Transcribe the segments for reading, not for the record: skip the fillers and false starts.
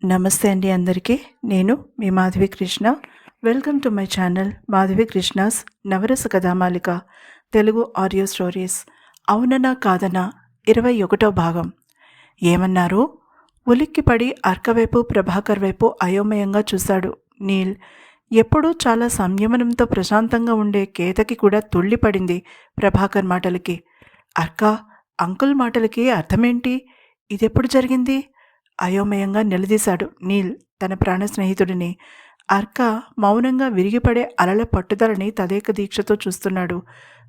నమస్తే అండి అందరికీ. నేను మీ Madhavi Krishna. Welcome to my channel Madhavi Krishna's నవరస కథామాలిక తెలుగు ఆడియో స్టోరీస్. అవుననా కాదనా 21వ భాగం. ఏమన్నారు? ఉలిక్కిపడి అర్క వైపు ప్రభాకర్ వైపు అయోమయంగా చూశాడు నీల్. ఎప్పుడూ చాలా సంయమనంతో ప్రశాంతంగా ఉండే కేతకి కూడా తుళ్ళిపడింది ప్రభాకర్ మాటలకి. అర్క, అంకుల్ మాటలకి అర్థమేంటి? ఇదెప్పుడు జరిగింది? అయోమయంగా నిలదీశాడు నీల్ తన ప్రాణ స్నేహితుడిని. అర్క మౌనంగా విరిగిపడే అలల పట్టుదలని తదేక దీక్షతో చూస్తున్నాడు.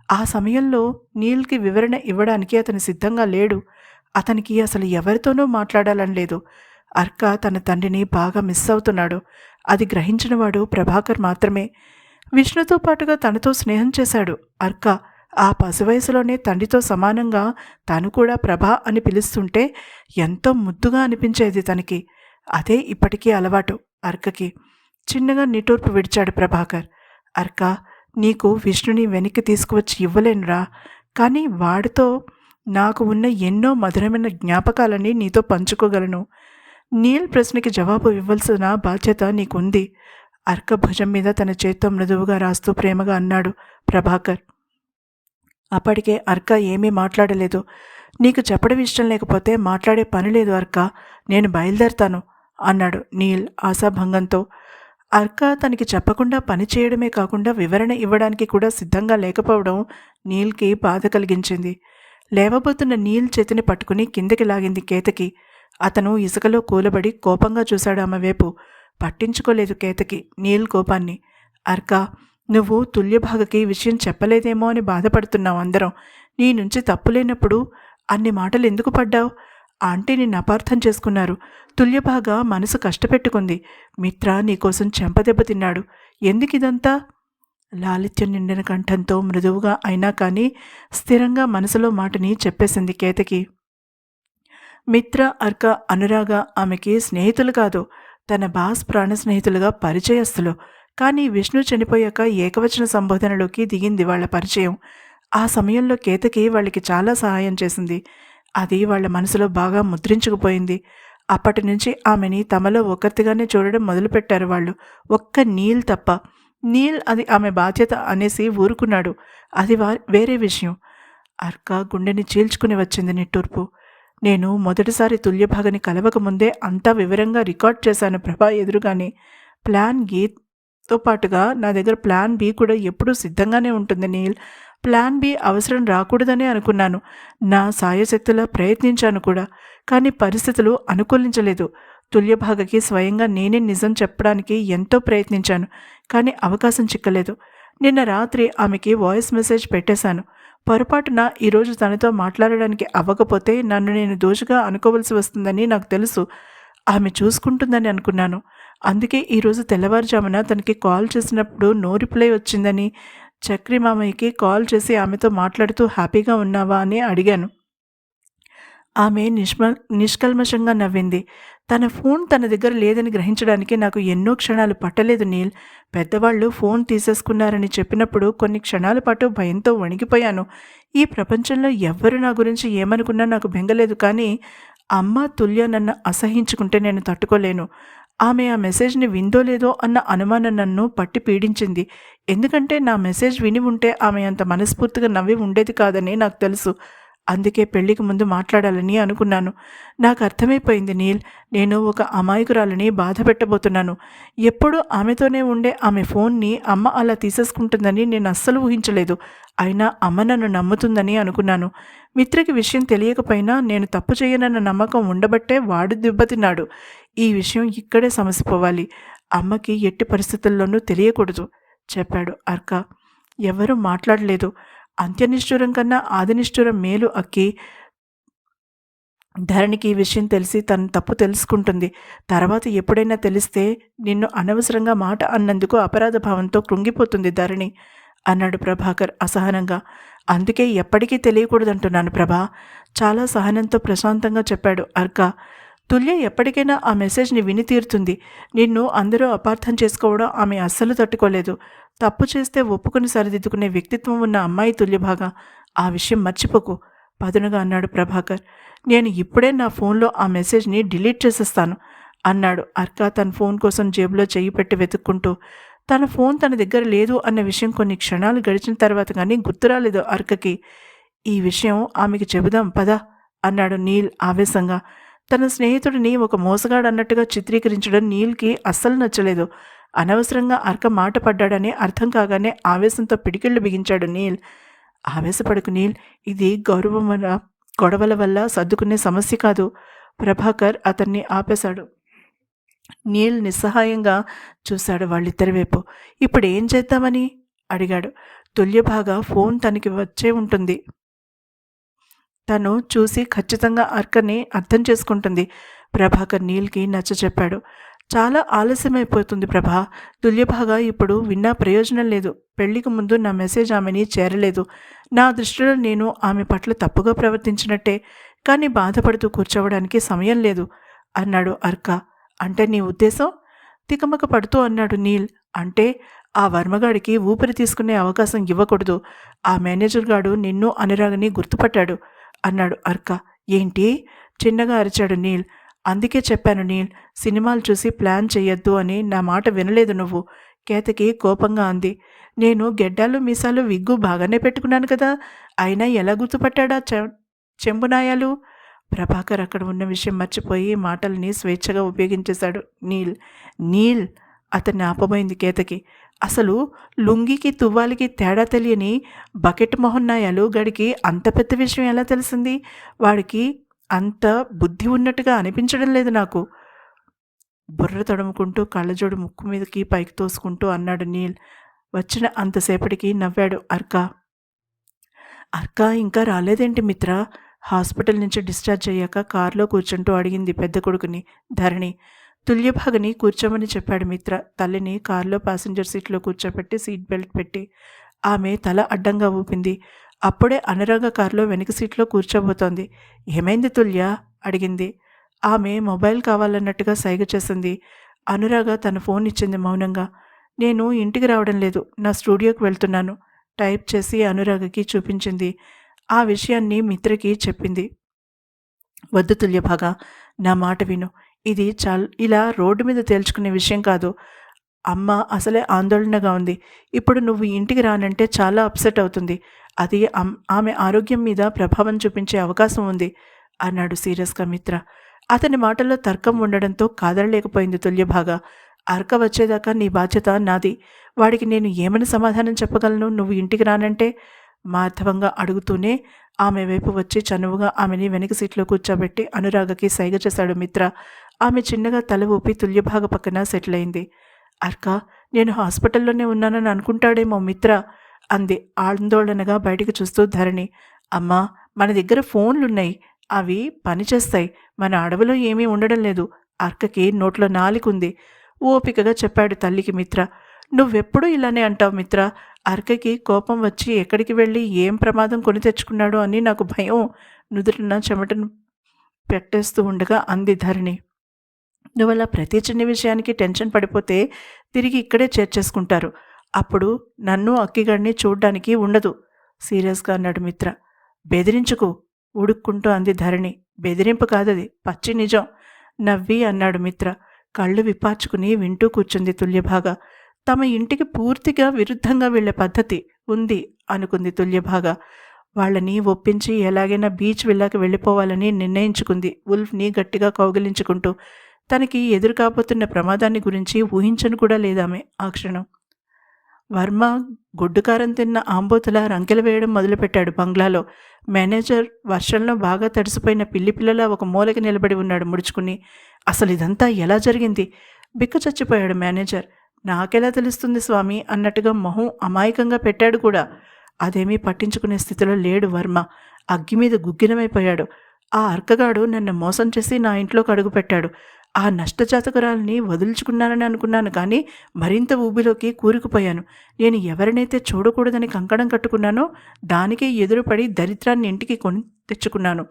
ఆ సమయంలో నీల్కి వివరణ ఇవ్వడానికి అతను సిద్ధంగా లేడు. అతనికి అసలు ఎవరితోనూ మాట్లాడాలని లేదు. అర్క తన తండ్రిని బాగా మిస్ అవుతున్నాడు. అది గ్రహించినవాడు ప్రభాకర్ మాత్రమే. విష్ణుతో పాటుగా తనతో స్నేహం చేశాడు అర్క. ఆ పసివయసులోనే తండ్రితో సమానంగా తను కూడా ప్రభా అని పిలుస్తుంటే ఎంతో ముద్దుగా అనిపించేది తనకి. అదే ఇప్పటికీ అలవాటు అర్కకి. చిన్నగా నిట్టూర్పు విడిచాడు ప్రభాకర్. అర్క, నీకు విష్ణుని వెనక్కి తీసుకువచ్చి ఇవ్వలేనురా, కానీ వాడితో నాకు ఉన్న ఎన్నో మధురమైన జ్ఞాపకాలని నీతో పంచుకోగలను. నీల్ ప్రశ్నకి జవాబు ఇవ్వాల్సిన బాధ్యత నీకుంది. అర్క భుజం మీద తన చేత్తో మృదువుగా రాస్తూ ప్రేమగా అన్నాడు ప్రభాకర్. అప్పటికే అర్క ఏమీ మాట్లాడలేదు. నీకు చెప్పడం ఇష్టం లేకపోతే మాట్లాడే పని లేదు అర్క, నేను బయలుదేరతాను అన్నాడు నీల్ ఆశాభంగంతో. అర్క తనకి చెప్పకుండా పని చేయడమే కాకుండా వివరణ ఇవ్వడానికి కూడా సిద్ధంగా లేకపోవడం నీల్కి బాధ కలిగించింది. లేవబోతున్న నీల్ చేతిని పట్టుకుని కిందకి లాగింది కేతకి. అతను ఇసుకలో కూలబడి కోపంగా చూశాడు ఆమె వైపు. పట్టించుకోలేదు కేతకి నీల్ కోపాన్ని. అర్క, నువ్వు తుల్యభాగకి విషయం చెప్పలేదేమో అని బాధపడుతున్నావు అందరం. నీ నుంచి తప్పులేనప్పుడు అన్ని మాటలు ఎందుకు పడ్డావు? ఆంటీ నిన్ను అపార్థం చేసుకున్నారు. తుల్యభాగ మనసు కష్టపెట్టుకుంది. మిత్ర నీకోసం చెంపదెబ్బతిన్నాడు. ఎందుకిదంతా? లాలిత్యం నిండిన కంఠంతో మృదువుగా అయినా కానీ స్థిరంగా మనసులో మాటని చెప్పేసింది కేతకి. మిత్ర, అర్క, అనురాగ ఆమెకి స్నేహితులు కాదు, తన బాస్ ప్రాణ స్నేహితులుగా పరిచయస్తులు. కానీ విష్ణు చనిపోయాక ఏకవచన సంబోధనలోకి దిగింది వాళ్ల పరిచయం. ఆ సమయంలో కేతకి వాళ్ళకి చాలా సహాయం చేసింది. అది వాళ్ళ మనసులో బాగా ముద్రించుకుపోయింది. అప్పటి నుంచి ఆమెని తమలో ఒకరిగానే చూడడం మొదలుపెట్టారు వాళ్ళు, ఒక్క నీల్ తప్ప. నీల్ అది ఆమె బాధ్యత అనేసి ఊరుకున్నాడు. అది వేరే విషయం. అర్క గుండెని చీల్చుకుని వచ్చింది నిట్టూర్పు. నేను మొదటిసారి తుల్యభాగని కలవకముందే అంతా వివరంగా రికార్డ్ చేశాను ప్రభా ఎదురుగానే. ప్లాన్ తో పాటుగా నా దగ్గర ప్లాన్ బి కూడా ఎప్పుడూ సిద్ధంగానే ఉంటుంది నీల్. ప్లాన్ బి అవసరం రాకూడదనే అనుకున్నాను. నా సాయశక్తులా ప్రయత్నించాను కూడా, కానీ పరిస్థితులు అనుకూలించలేదు. తుల్యభాగకి స్వయంగా నేనే నిజం చెప్పడానికి ఎంతో ప్రయత్నించాను, కానీ అవకాశం చిక్కలేదు. నిన్న రాత్రి ఆమెకి వాయిస్ మెసేజ్ పెట్టేశాను. పొరపాటున ఈరోజు తనతో మాట్లాడడానికి అవ్వకపోతే నన్ను నేను దోషిగా అనుకోవలసి వస్తుందని నాకు తెలుసు. ఆమె చూసుకుంటుందని అనుకున్నాను. అందుకే ఈరోజు తెల్లవారుజామున తనకి కాల్ చేసినప్పుడు నో రిప్లై వచ్చిందని చక్రి మామయ్యకి కాల్ చేసి ఆమెతో మాట్లాడుతూ హ్యాపీగా ఉన్నావా అని అడిగాను. ఆమె నిష్కల్మషంగా నవ్వింది. తన ఫోన్ తన దగ్గర లేదని గ్రహించడానికి నాకు ఎన్నో క్షణాలు పట్టలేదు నీల్. పెద్దవాళ్ళు ఫోన్ తీసేసుకున్నారని చెప్పినప్పుడు కొన్ని క్షణాల పాటు భయంతో వణికిపోయాను. ఈ ప్రపంచంలో ఎవ్వరు నా గురించి ఏమనుకున్నా నాకు బెంగలేదు, కానీ అమ్మ తుల్య నన్ను అసహించుకుంటే నేను తట్టుకోలేను. ఆమె ఆ మెసేజ్ని విందో లేదో అన్న అనుమానం నన్ను పట్టి పీడించింది. ఎందుకంటే నా మెసేజ్ విని ఉంటే ఆమె అంత మనస్ఫూర్తిగా నవ్వి ఉండేది కాదని నాకు తెలుసు. అందుకే పెళ్లికి ముందు మాట్లాడాలని అనుకున్నాను. నాకు అర్థమైపోయింది నీల్, నేను ఒక అమాయకురాలని బాధ పెట్టబోతున్నాను. ఎప్పుడూ ఆమెతోనే ఉండే ఆమె ఫోన్ని అమ్మ అలా తీసేసుకుంటుందని నేను అస్సలు ఊహించలేదు. అయినా అమ్మ నన్ను నమ్ముతుందని అనుకున్నాను. మిత్రకి విషయం తెలియకపోయినా నేను తప్పు చేయనన్న నమ్మకం ఉండబట్టే వాడు దెబ్బతిన్నాడు. ఈ విషయం ఇక్కడే సమసిపోవాలి. అమ్మకి ఎట్టి పరిస్థితుల్లోనూ తెలియకూడదు చెప్పాడు అర్క. ఎవరూ మాట్లాడలేదు. అంత్యనిష్ఠురం కన్నా ఆదినిష్ఠురం మేలు అక్కి. ధరణికి ఈ విషయం తెలిసి తన తప్పు తెలుసుకుంటుంది. తర్వాత ఎప్పుడైనా తెలిస్తే నిన్ను అనవసరంగా మాట అన్నందుకు అపరాధ భావంతో కృంగిపోతుంది ధరణి అన్నాడు ప్రభాకర్ అసహనంగా. అందుకే ఎప్పటికీ తెలియకూడదంటున్నాను ప్రభా, చాలా సహనంతో ప్రశాంతంగా చెప్పాడు అర్క. తుల్య ఎప్పటికైనా ఆ మెసేజ్ని విని తీరుతుంది. నిన్ను అందరూ అపార్థం చేసుకోవడం ఆమె అస్సలు తట్టుకోలేదు. తప్పు చేస్తే ఒప్పుకుని సరిదిద్దుకునే వ్యక్తిత్వం ఉన్న అమ్మాయి తుల్యభాగ. ఆ విషయం మర్చిపోకు పదునుగా అన్నాడు ప్రభాకర్. నేను ఇప్పుడే నా ఫోన్లో ఆ మెసేజ్ని డిలీట్ చేసేస్తాను అన్నాడు అర్క తన ఫోన్ కోసం జేబులో చెయ్యి పెట్టి వెతుక్కుంటూ. తన ఫోన్ తన దగ్గర లేదు అన్న విషయం కొన్ని క్షణాలు గడిచిన తర్వాత కానీ గుర్తురాలేదు అర్కకి. ఈ విషయం ఆమెకి చెబుదాం పద అన్నాడు నీల్ ఆవేశంగా. తన స్నేహితుడిని ఒక మోసగాడు అన్నట్టుగా చిత్రీకరించడం నీల్కి అస్సలు నచ్చలేదు. అనవసరంగా అర్క మాట పడ్డాడని అర్థం కాగానే ఆవేశంతో పిడికిళ్ళు బిగించాడు నీల్. ఆవేశపడకు నీల్, ఇది గొడవల వల్ల సర్దుకునే సమస్య కాదు. ప్రభాకర్ అతన్ని ఆపేశాడు. నీల్ నిస్సహాయంగా చూశాడు వాళ్ళిద్దరి వైపు. ఇప్పుడు ఏం చేద్దామని అడిగాడు. తుల్యభాగ ఫోన్ తనకి వచ్చే ఉంటుంది. తను చూసి ఖచ్చితంగా అర్కని అర్థం చేసుకుంటుంది. ప్రభాకర్ నీల్కి నచ్చచెప్పాడు. చాలా ఆలస్యమైపోతుంది ప్రభా. తుల్యభాగ ఇప్పుడు విన్నా ప్రయోజనం లేదు. పెళ్లికి ముందు నా మెసేజ్ ఆమెని చేరలేదు. నా దృష్టిలో నేను ఆమె పట్ల తప్పుగా ప్రవర్తించినట్టే. కానీ బాధపడుతూ కూర్చోవడానికి సమయం లేదు అన్నాడు అర్క. అంటే నీ ఉద్దేశం? తికమక పడుతూ అన్నాడు నీల్. అంటే ఆ వర్మగాడికి ఊపిరి తీసుకునే అవకాశం ఇవ్వకూడదు. ఆ మేనేజర్ గాడు నిన్ను అనురాగని గుర్తుపట్టాడు అన్నాడు అర్క. ఏంటి? చిన్నగా అరిచాడు నీల్. అందుకే చెప్పాను నీల్, సినిమాలు చూసి ప్లాన్ చెయ్యొద్దు అని. నా మాట వినలేదు నువ్వు. కేతకి కోపంగా అంది. నేను గెడ్డాలు మీసాలు విగ్గు బాగానే పెట్టుకున్నాను కదా, అయినా ఎలా గుర్తుపట్టాడా చెంబునాయాలు? ప్రభాకర్ అక్కడ ఉన్న విషయం మర్చిపోయి మాటల్ని స్వేచ్ఛగా ఉపయోగించేశాడు నీల్. నీల్ అతన్ని ఆపబోయింది కేతకి. అసలు లుంగికి తువ్వాలికి తేడా తెలియని బకెట్ మొహన్నాయాలు గడికి అంత పెద్ద విషయం ఎలా తెలిసింది? వాడికి అంత బుద్ధి ఉన్నట్టుగా అనిపించడం లేదు నాకు. బుర్ర తడుముకుంటూ కళ్ళజోడు ముక్కు మీదకి పైకి తోసుకుంటూ అన్నాడు నీల్. వచ్చిన అంతసేపటికి నవ్వాడు అర్క. అర్క ఇంకా రాలేదేంటి మిత్ర? హాస్పిటల్ నుంచి డిశ్చార్జ్ అయ్యాక కారులో కూర్చుంటూ అడిగింది పెద్ద కొడుకుని ధరణి. తుల్యభాగని కూర్చోమని చెప్పాడు మిత్ర. తల్లిని కారులో ప్యాసింజర్ సీట్లో కూర్చోపెట్టి సీట్ బెల్ట్ పెట్టి. ఆమె తల అడ్డంగా ఊపింది. అప్పుడే అనురాగ కారులో వెనక సీట్లో కూర్చోబోతోంది. ఏమైంది తుల్య? అడిగింది. ఆమె మొబైల్ కావాలన్నట్టుగా సైగ చేసింది. అనురాగ తన ఫోన్ ఇచ్చింది మౌనంగా. నేను ఇంటికి రావడం లేదు, నా స్టూడియోకి వెళ్తున్నాను టైప్ చేసి అనురాగకి చూపించింది. ఆ విషయాన్ని మిత్రకి చెప్పింది. వద్దు తుల్యభాగ, నా మాట విను. ఇది ఇలా రోడ్డు మీద తేల్చుకునే విషయం కాదు. అమ్మ అసలే ఆందోళనగా ఉంది. ఇప్పుడు నువ్వు ఇంటికి రానంటే చాలా అప్సెట్ అవుతుంది. అది ఆమె ఆరోగ్యం మీద ప్రభావం చూపించే అవకాశం ఉంది అన్నాడు సీరియస్గా మిత్ర. అతని మాటల్లో తర్కం ఉండడంతో కాదడలేకపోయింది తుల్యభాగ. అర్క వచ్చేదాకా నీ బాధ్యత నాది. వాడికి నేను ఏమని సమాధానం చెప్పగలను నువ్వు ఇంటికి రానంటే? మార్ధవంగా అడుగుతూనే ఆమె వైపు వచ్చి చనువుగా ఆమెని వెనక సీట్లో కూర్చోబెట్టి అనురాగకి సైగ చేశాడు మిత్ర. ఆమె చిన్నగా తల ఊపి తుల్యభాగ పక్కన సెటిల్ అయింది. అర్క, నేను హాస్పిటల్లోనే ఉన్నానని అనుకుంటాడేమో మిత్ర అంది ఆందోళనగా బయటికి చూస్తూ ధరణి. అమ్మా, మన దగ్గర ఫోన్లున్నాయి, అవి పనిచేస్తాయి. మన అడవిలో ఏమీ ఉండడం లేదు. అర్కకి నోట్లో నాలికుంది ఓపికగా చెప్పాడు తల్లికి మిత్ర. నువ్వెప్పుడూ ఇలానే అంటావు మిత్ర. అర్కకి కోపం వచ్చి ఎక్కడికి వెళ్ళి ఏం ప్రమాదం కొని తెచ్చుకున్నాడో అని నాకు భయం. నుదుటిన చెమటను పెట్టేస్తూ ఉండగా అంది ధరణి. నువ్వలా ప్రతి చిన్న విషయానికి టెన్షన్ పడిపోతే తిరిగి ఇక్కడే చేర్చేసుకుంటారు. అప్పుడు నన్ను అక్కిగాడిని చూడ్డానికి ఉండదు సీరియస్గా అన్నాడు మిత్ర. బెదిరించుకు ఉడుక్కుంటూ అంది ధరణి. బెదిరింపు కాదది, పచ్చి నిజం నవ్వి అన్నాడు మిత్ర. కళ్ళు విప్పార్చుకుని వింటూ కూర్చుంది తుల్యభాగ. తమ ఇంటికి పూర్తిగా విరుద్ధంగా వెళ్లే పద్ధతి ఉంది అనుకుంది తుల్యభాగ. వాళ్ళని ఒప్పించి ఎలాగైనా బీచ్ విల్లాకి వెళ్ళిపోవాలని నిర్ణయించుకుంది ఉల్ఫ్ని గట్టిగా కౌగిలించుకుంటూ. తనకి ఎదురు కాబోతున్న ప్రమాదాన్ని గురించి ఊహించను కూడా లేదామె ఆ క్షణం. వర్మ గొడ్డుకారం తిన్న ఆంబోతులా రంకెలు వేయడం మొదలుపెట్టాడు బంగ్లాలో. మేనేజర్ వర్షంలో బాగా తడిసిపోయిన పిల్లిపిల్లలా ఒక మూలకి నిలబడి ఉన్నాడు ముడుచుకుని. అసలు ఇదంతా ఎలా జరిగింది? బిక్క చచ్చిపోయాడు మేనేజర్. నాకెలా తెలుస్తుంది స్వామి అన్నట్టుగా మొహం అమాయకంగా పెట్టాడు కూడా. అదేమీ పట్టించుకునే స్థితిలో లేడు వర్మ. అగ్గి మీద గుగ్గినమైపోయాడు. ఆ అర్కగాడు నన్ను మోసం చేసి నా ఇంట్లోకి అడుగుపెట్టాడు. ఆ నష్టజాతకురాల్ని వదులుచుకున్నానని అనుకున్నాను, కానీ మరింత ఊబిలోకి కూరుకుపోయాను. నేను ఎవరినైతే చూడకూడదని కంకణం కట్టుకున్నానో దానికే ఎదురుపడి దరిద్రాన్ని ఇంటికి కొని తెచ్చుకున్నాను.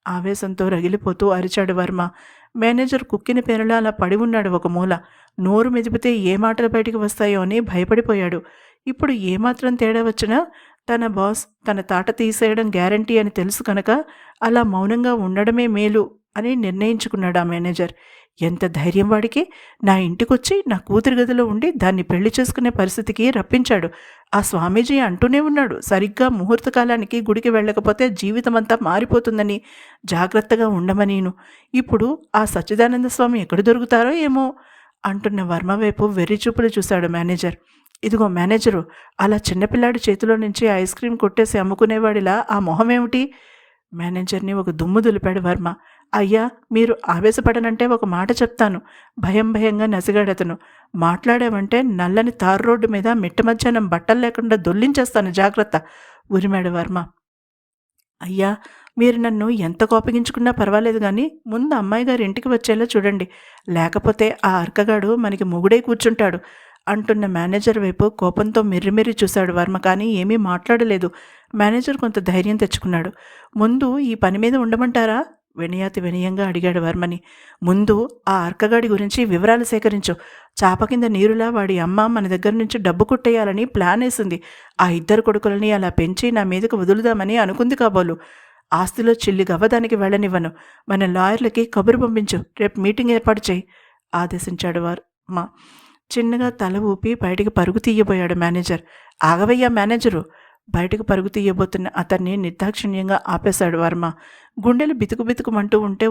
ఆవేశంతో రగిలిపోతూ అరిచాడు వర్మ. మేనేజర్ కుక్కిన పేరులా అలా పడి ఉన్నాడు ఒక మూల. నోరు మెదిపితే ఏ మాటలు బయటికి వస్తాయో అని భయపడిపోయాడు. ఇప్పుడు ఏమాత్రం తేడా వచ్చినా తన బాస్ తన తాట తీసేయడం గ్యారంటీ అని తెలుసు కనుక అలా మౌనంగా ఉండడమే మేలు అని నిర్ణయించుకున్నాడు ఆ మేనేజర్. ఎంత ధైర్యం వాడికి! నా ఇంటికొచ్చి నా కూతురి గదిలో ఉండి దాన్ని పెళ్లి చేసుకునే పరిస్థితికి రప్పించాడు. ఆ స్వామీజీ అంటూనే ఉన్నాడు, సరిగ్గా ముహూర్త కాలానికి గుడికి వెళ్ళకపోతే జీవితమంతా మారిపోతుందని, జాగ్రత్తగా ఉండమనీను. ఇప్పుడు ఆ సచ్చిదానంద స్వామి ఎక్కడ దొరుకుతారో ఏమో అంటున్న వర్మ వైపు వెర్రిచూపులు చూశాడు మేనేజర్. ఇదిగో మేనేజరు, అలా చిన్నపిల్లాడి చేతిలో నుంచి ఐస్ క్రీం కొట్టేసి అమ్ముకునేవాడిలా ఆ మొహమేమిటి? మేనేజర్ని ఒక దుమ్ము దులిపాడు వర్మ. అయ్యా, మీరు ఆవేశపడనంటే ఒక మాట చెప్తాను, భయం భయంగా నసిగాడతను. మాట్లాడావంటే నల్లని తారు రోడ్డు మీద మిట్ట మధ్యాహ్నం బట్టలు లేకుండా దొల్లించేస్తాను, జాగ్రత్త ఉరిమాడు వర్మ. అయ్యా, మీరు నన్ను ఎంత కోపగించుకున్నా పర్వాలేదు కానీ ముందు అమ్మాయి గారి ఇంటికి వచ్చేలా చూడండి, లేకపోతే ఆ అర్కగాడు మనకి మొగుడై కూర్చుంటాడు అంటున్న మేనేజర్ వైపు కోపంతో మిర్రిమిర్రి చూశాడు వర్మ. కానీ ఏమీ మాట్లాడలేదు. మేనేజర్ కొంత ధైర్యం తెచ్చుకున్నాడు. ముందు ఈ పని మీద ఉండమంటారా? వినయాతి వినయంగా అడిగాడు వర్మని. ముందు ఆ అర్కగాడి గురించి వివరాలు సేకరించు. చాప కింద నీరులా వాడి అమ్మ మన దగ్గర నుంచి డబ్బు కొట్టేయాలని ప్లాన్ వేసింది. ఆ ఇద్దరు కొడుకులని అలా పెంచి నా మీదకు వదులుదామని అనుకుంది కాబోలు. ఆస్తిలో చిల్లి గవ్వదానికి వెళ్ళనివ్వను. మన లాయర్లకి కబురు పంపించు, రేపు మీటింగ్ ఏర్పాటు చేయి ఆదేశించాడు వర్మ. చిన్నగా తల ఊపి బయటికి పరుగు తీయబోయాడు మేనేజర్. ఆగవయ్యా మేనేజరు! బయటకు పరుగు తీయబోతున్న అతన్ని నిర్దాక్షిణ్యంగా ఆపేశాడు వర్మ. గుండెలు బితుకు బితుకుమంటూ ఉంటే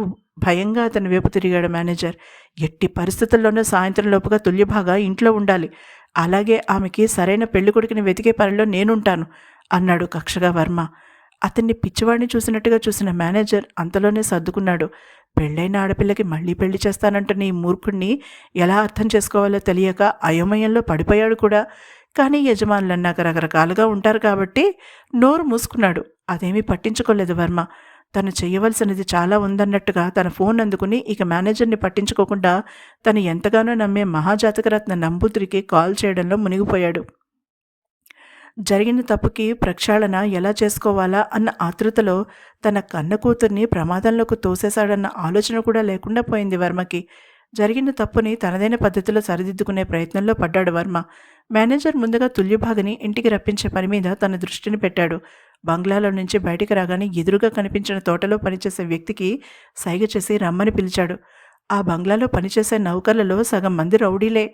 భయంగా అతని వైపు తిరిగాడు మేనేజర్. ఎట్టి పరిస్థితుల్లోనూ సాయంత్రం లోపుగా తుల్యభాగా ఇంట్లో ఉండాలి. అలాగే ఆమెకి సరైన పెళ్ళికొడుకుని వెతికే పనిలో నేనుంటాను అన్నాడు కక్షగా వర్మ. అతన్ని పిచ్చివాడిని చూసినట్టుగా చూసిన మేనేజర్ అంతలోనే సర్దుకున్నాడు. పెళ్ళైన ఆడపిల్లకి మళ్ళీ పెళ్లి చేస్తానంటున్న ఈ మూర్ఖుణ్ణి ఎలా అర్థం చేసుకోవాలో తెలియక అయోమయంలో పడిపోయాడు కూడా. కానీ యజమానులన్నాక రకరకాలుగా ఉంటారు కాబట్టి నోరు మూసుకున్నాడు. అదేమీ పట్టించుకోలేదు వర్మ. తను చేయవలసినది చాలా ఉందన్నట్టుగా తన ఫోన్ అందుకుని ఇక మేనేజర్ని పట్టించుకోకుండా తను ఎంతగానో నమ్మే మహాజాతకరత్న నంబూతిరికి కాల్ చేయడంలో మునిగిపోయాడు. జరిగిన తప్పుకి ప్రక్షాళన ఎలా చేసుకోవాలా అన్న ఆతృతలో తన కన్న కూతుర్ని ప్రమాదంలోకి తోసేశాడన్న ఆలోచన కూడా లేకుండా పోయింది వర్మకి. జరిగిన తప్పుని తనదైన పద్ధతిలో సరిదిద్దుకునే ప్రయత్నంలో పడ్డాడు వర్మ. మేనేజర్ ముందుగా తుల్యభాగని ఇంటికి రప్పించే పని మీద తన దృష్టిని పెట్టాడు. బంగ్లాలో నుంచి బయటికి రాగానే ఎదురుగా కనిపించిన తోటలో పనిచేసే వ్యక్తికి సైగ చేసి రమ్మని పిలిచాడు. ఆ బంగ్లాలో పనిచేసే నౌకర్లలో సగం మంది రౌడీలే.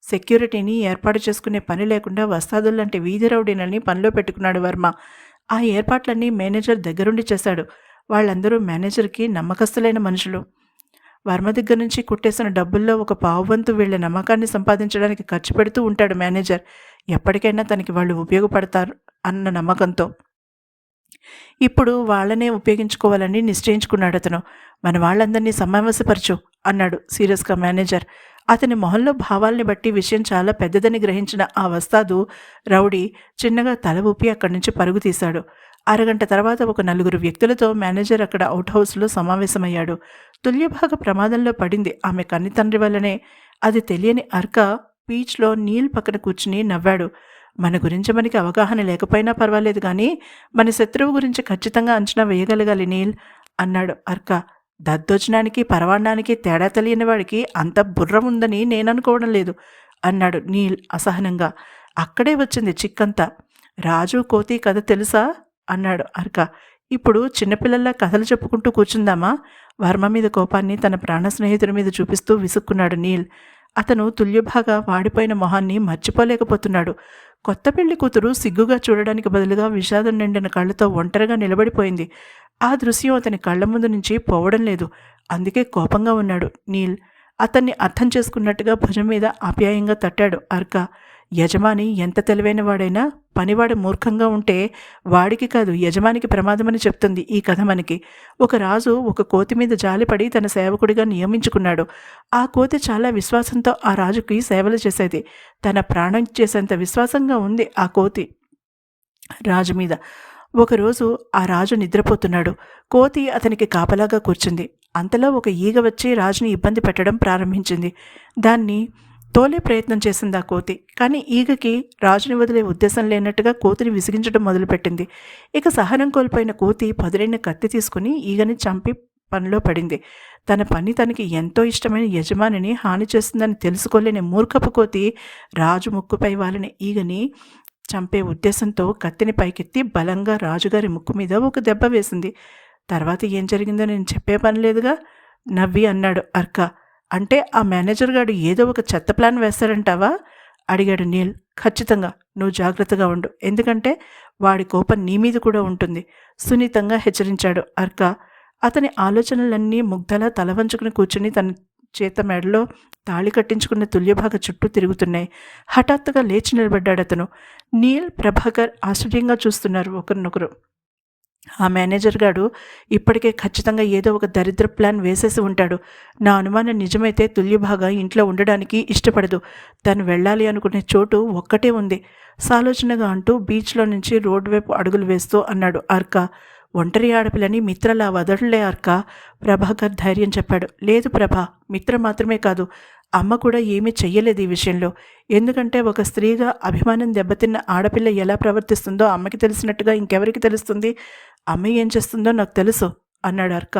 సెక్యూరిటీని ఏర్పాటు చేసుకునే పని లేకుండా వస్తాదుల్లాంటి వీధి రౌడీలని పనిలో పెట్టుకున్నాడు వర్మ. ఆ ఏర్పాట్లన్నీ మేనేజర్ దగ్గరుండి చేశాడు. వాళ్ళందరూ మేనేజర్కి నమ్మకస్తులైన మనుషులు. వర్మ దగ్గర నుంచి కుట్టేసిన డబ్బుల్లో ఒక పావువంతు వీళ్ల నమ్మకాన్ని సంపాదించడానికి ఖర్చు పెడుతూ ఉంటాడు మేనేజర్. ఎప్పటికైనా తనకి వాళ్ళు ఉపయోగపడతారు అన్న నమ్మకంతో. ఇప్పుడు వాళ్ళనే ఉపయోగించుకోవాలని నిశ్చయించుకున్నాడు అతను. మన వాళ్ళందరినీ సమావేశపరచు అన్నాడు సీరియస్గా మేనేజర్. అతని మొహంలో భావాల్ని బట్టి విషయం చాలా పెద్దదని గ్రహించిన ఆ వస్తాదు రౌడీ చిన్నగా తల ఊపి అక్కడి నుంచి పరుగు తీశాడు. అరగంట తర్వాత ఒక నలుగురు వ్యక్తులతో మేనేజర్ అక్కడ అవుట్ హౌస్లో సమావేశమయ్యాడు. తుల్యభాగ ప్రమాదంలో పడింది ఆమె కన్ని తండ్రి వల్లనే. అది తెలియని అర్క బీచ్లో నీల్ పక్కన కూర్చుని నవ్వాడు. మన గురించి మనకి అవగాహన లేకపోయినా పర్వాలేదు కానీ మన శత్రువు గురించి ఖచ్చితంగా అంచనా వేయగలగాలి నీల్ అన్నాడు అర్క. దద్దోజనానికి పరవాణానికి తేడా తెలియని వాడికి అంత బుర్ర ఉందని నేననుకోవడం లేదు అన్నాడు నీల్ అసహనంగా. అక్కడే వచ్చింది చిక్కంతా. రాజు కోతి కథ తెలుసా అన్నాడు అర్క. ఇప్పుడు చిన్నపిల్లల్లా కథలు చెప్పుకుంటూ కూర్చుందామా? వర్మ మీద కోపాన్ని తన ప్రాణ స్నేహితుడి మీద చూపిస్తూ విసుక్కున్నాడు నీల్. అతను తుల్యభాగా వాడిపోయిన మొహాన్ని మర్చిపోలేకపోతున్నాడు. కొత్త పెళ్లి కూతురు సిగ్గుగా చూడడానికి బదులుగా విషాదం నిండిన కళ్ళతో ఒంటరిగా నిలబడిపోయింది. ఆ దృశ్యం అతని కళ్ళ ముందు నుంచి పోవడం లేదు. అందుకే కోపంగా ఉన్నాడు నీల్. అతన్ని అర్థం చేసుకున్నట్టుగా భుజం మీద ఆప్యాయంగా తట్టాడు అర్క. యజమాని ఎంత తెలివైన వాడైనా పనివాడు మూర్ఖంగా ఉంటే వాడికి కాదు యజమానికి ప్రమాదమని చెప్తుంది ఈ కథ మనకి. ఒక రాజు ఒక కోతి మీద జాలిపడి తన సేవకుడిగా నియమించుకున్నాడు. ఆ కోతి చాలా విశ్వాసంతో ఆ రాజుకి సేవలు చేసేది. తన ప్రాణం చేసేంత విశ్వాసంగా ఉంది ఆ కోతి రాజు మీద. ఒకరోజు ఆ రాజు నిద్రపోతున్నాడు. కోతి అతనికి కాపలాగా కూర్చుంది. అంతలో ఒక ఈగ వచ్చి రాజుని ఇబ్బంది పెట్టడం ప్రారంభించింది. దాన్ని తోలే ప్రయత్నం చేసింది ఆ కోతి. కానీ ఈగకి రాజుని వదిలే ఉద్దేశం లేనట్టుగా కోతిని విసిగించడం మొదలుపెట్టింది. ఇక సహనం కోల్పోయిన కోతి పదునైన కత్తి తీసుకుని ఈగని చంపి పనిలో పడింది. తన పని తనకి ఎంతో ఇష్టమైన యజమానిని హాని చేస్తుందని తెలుసుకోలేని మూర్ఖపు కోతి రాజు ముక్కుపై వాలిన ఈగని చంపే ఉద్దేశంతో కత్తిని పైకెత్తి బలంగా రాజుగారి ముక్కు మీద ఒక దెబ్బ వేసింది. తర్వాత ఏం జరిగిందో నేను చెప్పే పని లేదుగా. నవ్వి అన్నాడు అర్క. అంటే ఆ మేనేజర్ గాడు ఏదో ఒక చెత్త ప్లాన్ వేస్తాడంటావా? అడిగాడు నీల్. ఖచ్చితంగా. నువ్వు జాగ్రత్తగా ఉండు. ఎందుకంటే వాడి కోపం నీ మీద కూడా ఉంటుంది సున్నితంగా హెచ్చరించాడు అర్క. అతని ఆలోచనలన్నీ ముగ్ధలా తల వంచుకుని కూర్చుని తన చేత మెడలో తాళి కట్టించుకున్న తుల్యభాగ చుట్టూ తిరుగుతున్నాయి. హఠాత్తుగా లేచి నిలబడ్డాడు అతను. నీల్, ప్రభాకర్ ఆశ్చర్యంగా చూస్తున్నారు ఒకరినొకరు. ఆ మేనేజర్ గాడు ఇప్పటికే ఖచ్చితంగా ఏదో ఒక దరిద్ర ప్లాన్ వేసేసి ఉంటాడు. నా అనుమానం నిజమైతే తుల్యభాగ ఇంట్లో ఉండడానికి ఇష్టపడదు. తను వెళ్ళాలి అనుకునే చోటు ఒక్కటే ఉంది సాలోచనగా అంటూ బీచ్లో నుంచి రోడ్డు వైపు అడుగులు వేస్తూ అన్నాడు అర్క. ఒంటరి ఆడపిల్లని మిత్రలా వదలలే అర్క, ప్రభాకర్ ధైర్యం చెప్పాడు. లేదు ప్రభా, మిత్ర మాత్రమే కాదు, అమ్మ కూడా ఏమీ చెయ్యలేదు ఈ విషయంలో. ఎందుకంటే ఒక స్త్రీగా అభిమానం దెబ్బతిన్న ఆడపిల్ల ఎలా ప్రవర్తిస్తుందో అమ్మకి తెలిసినట్టుగా ఇంకెవరికి తెలుస్తుంది? అమ్మ ఏం చేస్తుందో నాకు తెలుసు అన్నాడు అర్క.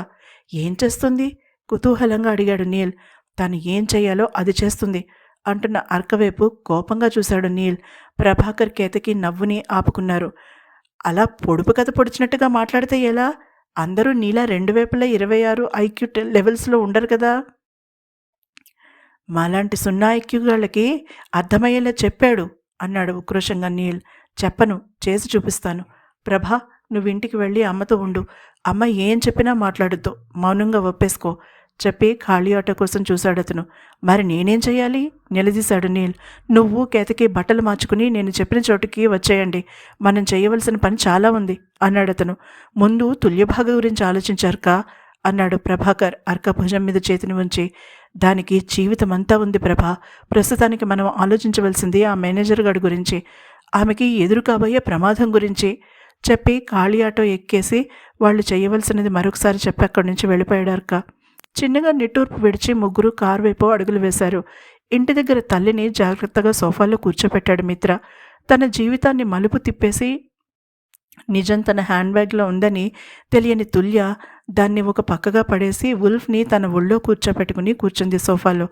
ఏం చేస్తుంది? కుతూహలంగా అడిగాడు నీల్. తను ఏం చెయ్యాలో అది చేస్తుంది అంటున్న అర్క వైపు కోపంగా చూశాడు నీల్. ప్రభాకర్ కేతకి నవ్వుని ఆపుకున్నారు. అలా పొడుపు కథ పొడిచినట్టుగా మాట్లాడితే ఎలా? అందరూ నీలా 2 వైపులా 26 ఐక్యూ లెవెల్స్లో ఉండరు కదా. మాలాంటి 0 ఐక్యూ వాళ్ళకి అర్థమయ్యేలా చెప్పాడు అన్నాడు ఉక్రోషంగా నీల్. చెప్పను, చేసి చూపిస్తాను. ప్రభా, నువ్వు ఇంటికి వెళ్ళి అమ్మతో ఉండు. అమ్మ ఏం చెప్పినా మాట్లాడొద్దు, మౌనంగా ఒప్పేసుకో చెప్పి ఖాళీ ఆటో కోసం చూశాడు అతను. మరి నేనేం చెయ్యాలి? నిలదీశాడు నీల్. నువ్వు కేతకి బట్టలు మార్చుకుని నేను చెప్పిన చోటుకి వచ్చేయండి. మనం చేయవలసిన పని చాలా ఉంది అన్నాడు అతను. ముందు తుల్యభాగ గురించి ఆలోచించారుకా అన్నాడు ప్రభాకర్ అర్క భుజం మీద చేతిని ఉంచి. దానికి జీవితమంతా ఉంది ప్రభా. ప్రస్తుతానికి మనం ఆలోచించవలసింది ఆ మేనేజర్ గారి గురించి, ఆమెకి ఎదురు కాబోయే ప్రమాదం గురించి చెప్పి ఖాళీ ఆటో ఎక్కేసి వాళ్ళు చేయవలసినది మరొకసారి చెప్పి అక్కడి నుంచి వెళ్ళిపోయాడు అర్క. చిన్నగా నిట్టూర్పు విడిచి ముగ్గురు కారు వైపు అడుగులు వేశారు. ఇంటి దగ్గర తల్లిని జాగ్రత్తగా సోఫాలో కూర్చోపెట్టాడు మిత్ర. తన జీవితాన్ని మలుపు తిప్పేసి నిజం తన హ్యాండ్ బ్యాగ్లో ఉందని తెలియని తుల్య దాన్ని ఒక పక్కగా పడేసి వుల్ఫ్ని తన ఒళ్ళో కూర్చోపెట్టుకుని కూర్చుంది సోఫాలో.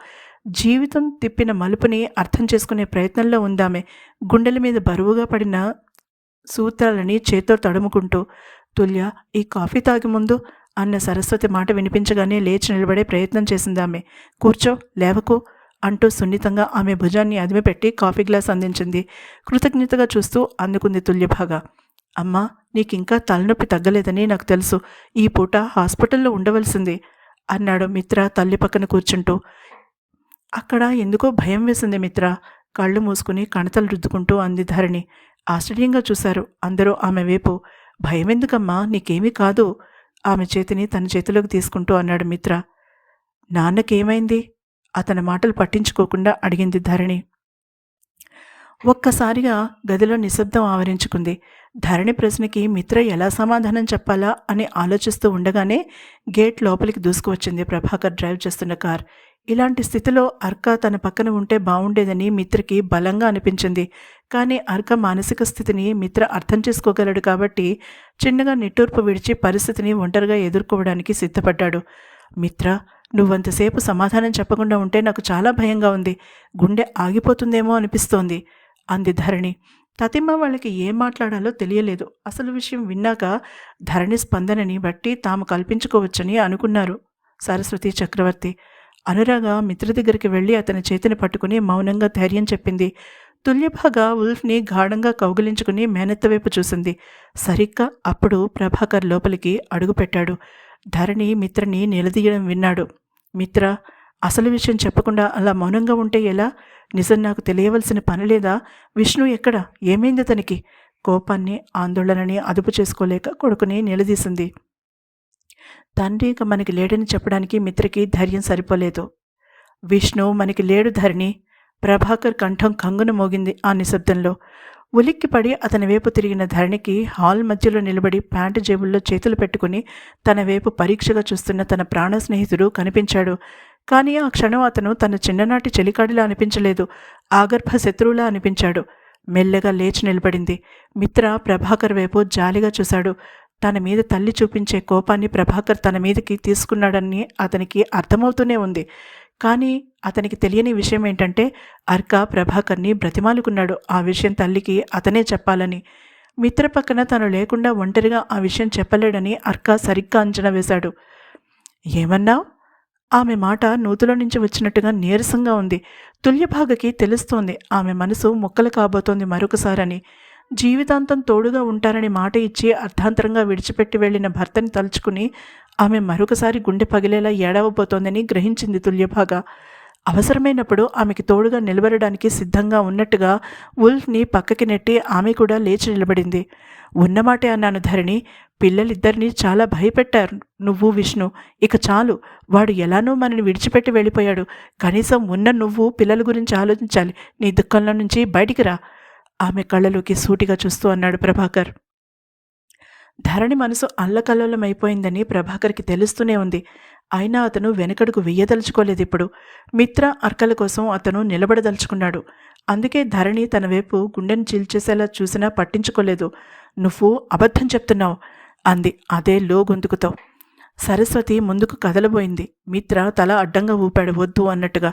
జీవితం తిప్పిన మలుపుని అర్థం చేసుకునే ప్రయత్నంలో ఉందామె. గుండెల మీద బరువుగా పడిన సూత్రాలని చేత్తో తడుముకుంటూ. తుల్య, ఈ కాఫీ తాగి ముందు అన్న సరస్వతి మాట వినిపించగానే లేచి నిలబడే ప్రయత్నం చేసిందామె. కూర్చో, లేవకు అంటూ సున్నితంగా ఆమె భుజాన్ని అదిమిపెట్టి కాఫీ గ్లాస్ అందించింది. కృతజ్ఞతగా చూస్తూ అందుకుంది తుల్యభాగ. అమ్మా, నీకింకా తలనొప్పి తగ్గలేదని నాకు తెలుసు. ఈ పూట హాస్పిటల్లో ఉండవలసింది అన్నాడు మిత్ర తల్లి పక్కన కూర్చుంటూ. అక్కడ ఎందుకో భయం వేసింది మిత్ర. కళ్ళు మూసుకుని కణతలు రుద్దుకుంటూ అంది ధరణి. ఆశ్చర్యంగా చూశారు అందరూ ఆమె వైపు. భయమెందుకమ్మా, నీకేమీ కాదు ఆమె చేతిని తన చేతిలోకి తీసుకుంటూ అన్నాడు మిత్ర. నాన్నకేమైంది? అతని మాటలు పట్టించుకోకుండా అడిగింది ధరణి. ఒక్కసారిగా గదిలో నిశ్శబ్దం ఆవరించుకుంది. ధరణి ప్రశ్నకి మిత్ర ఎలా సమాధానం చెప్పాలా అని ఆలోచిస్తూ ఉండగానే గేట్ లోపలికి దూసుకువచ్చింది ప్రభాకర్ డ్రైవ్ చేస్తున్న కార్. ఇలాంటి స్థితిలో అర్క తన పక్కన ఉంటే బాగుండేదని మిత్రకి బలంగా అనిపించింది. కానీ అర్క మానసిక స్థితిని మిత్ర అర్థం చేసుకోగలడు కాబట్టి చిన్నగా నిట్టూర్పు విడిచి పరిస్థితిని ఒంటరిగా ఎదుర్కోవడానికి సిద్ధపడ్డాడు. మిత్ర, నువ్వంతసేపు సమాధానం చెప్పకుండా ఉంటే నాకు చాలా భయంగా ఉంది. గుండె ఆగిపోతుందేమో అనిపిస్తోంది అంది ధరణి. తతిమ్మ వాళ్ళకి ఏం మాట్లాడాలో తెలియలేదు. అసలు విషయం విన్నాక ధరణి స్పందనని బట్టి తాము కల్పించుకోవచ్చని అనుకున్నారు సరస్వతి చక్రవర్తి. అనురాగ మిత్ర దగ్గరికి వెళ్ళి అతని చేతిని పట్టుకుని మౌనంగా ధైర్యం చెప్పింది. తుల్యభాగ వుల్ఫ్ని గాఢంగా కౌగిలించుకుని మేనత్త వైపు చూసింది. సరిగ్గా అప్పుడు ప్రభాకర్ లోపలికి అడుగుపెట్టాడు. ధరణి మిత్రని నిలదీయడం విన్నాడు. మిత్ర, అసలు విషయం చెప్పకుండా అలా మౌనంగా ఉంటే ఎలా? నిజం నాకు తెలియవలసిన పని లేదా? విష్ణు ఎక్కడ? ఏమైంది అతనికి? కోపాన్ని ఆందోళనని అదుపు చేసుకోలేక కొడుకుని నిలదీసింది. తండ్రి ఇక మనకి లేడని చెప్పడానికి మిత్రకి ధైర్యం సరిపోలేదు. విష్ణు మనకి లేడు ధరణి. ప్రభాకర్ కంఠం కంగున మోగింది ఆ నిశ్శబ్దంలో. ఉలిక్కిపడి అతని వైపు తిరిగిన ధరణికి హాల్ మధ్యలో నిలబడి ప్యాంటు జేబుల్లో చేతులు పెట్టుకుని తన వైపు పరీక్షగా చూస్తున్న తన ప్రాణ స్నేహితుడు కనిపించాడు. కానీ ఆ క్షణం అతను తన చిన్ననాటి చెలికాడిలా అనిపించలేదు. ఆగర్భ శత్రువులా అనిపించాడు. మెల్లగా లేచి నిలబడింది. మిత్ర ప్రభాకర్ వైపు జాలిగా చూశాడు. తన మీద తల్లి చూపించే కోపాన్ని ప్రభాకర్ తన మీదకి తీసుకున్నాడని అతనికి అర్థమవుతూనే ఉంది. కానీ అతనికి తెలియని విషయం ఏంటంటే అర్క ప్రభాకర్ని బ్రతిమాలుకున్నాడు ఆ విషయం తల్లికి అతనే చెప్పాలని. మిత్ర పక్కన తను లేకుండా ఒంటరిగా ఆ విషయం చెప్పలేడని అర్క సరిగ్గా అంచనా వేశాడు. ఏమన్నావు? ఆమె మాట నూతిలో నుంచి వచ్చినట్టుగా నీరసంగా ఉంది. తుల్యభాగకి తెలుస్తోంది ఆమె మనసు ముక్కలు కాబోతోంది మరొకసారని. జీవితాంతం తోడుగా ఉంటారని మాట ఇచ్చి అర్ధాంతరంగా విడిచిపెట్టి వెళ్లిన భర్తని తలుచుకుని ఆమె మరొకసారి గుండె పగిలేలా ఏడవబోతోందని గ్రహించింది తుల్యభాగ. అవసరమైనప్పుడు ఆమెకి తోడుగా నిలబడడానికి సిద్ధంగా ఉన్నట్టుగా వుల్ఫ్ని పక్కకి నెట్టి ఆమె కూడా లేచి నిలబడింది. ఉన్నమాటే అన్నాను ధరణి, పిల్లలిద్దరినీ చాలా భయపెట్టారు నువ్వు విష్ణు. ఇక చాలు, వాడు ఎలానో మనని విడిచిపెట్టి వెళ్ళిపోయాడు. కనీసం ఉన్న నువ్వు పిల్లల గురించి ఆలోచించాలి. నీ దుఃఖంలో నుంచి బయటికి రా. ఆమె కళ్ళలోకి సూటిగా చూస్తూ అన్నాడు ప్రభాకర్. ధరణి మనసు అల్లకల్లోలమైపోయిందని ప్రభాకర్కి తెలుస్తూనే ఉంది. అయినా అతను వెనకడుగు వెయ్యదలుచుకోలేదిప్పుడు. మిత్ర అర్కల కోసం అతను నిలబడదలుచుకున్నాడు. అందుకే ధరణి తన వైపు గుండెను చీల్చేసేలా చూసినా పట్టించుకోలేదు. నువ్వు అబద్ధం చెప్తున్నావు అంది అదే లో గొంతుకుతో. సరస్వతి ముందుకు కదలబోయింది. మిత్ర తల అడ్డంగా ఊపాడు వద్దు అన్నట్టుగా.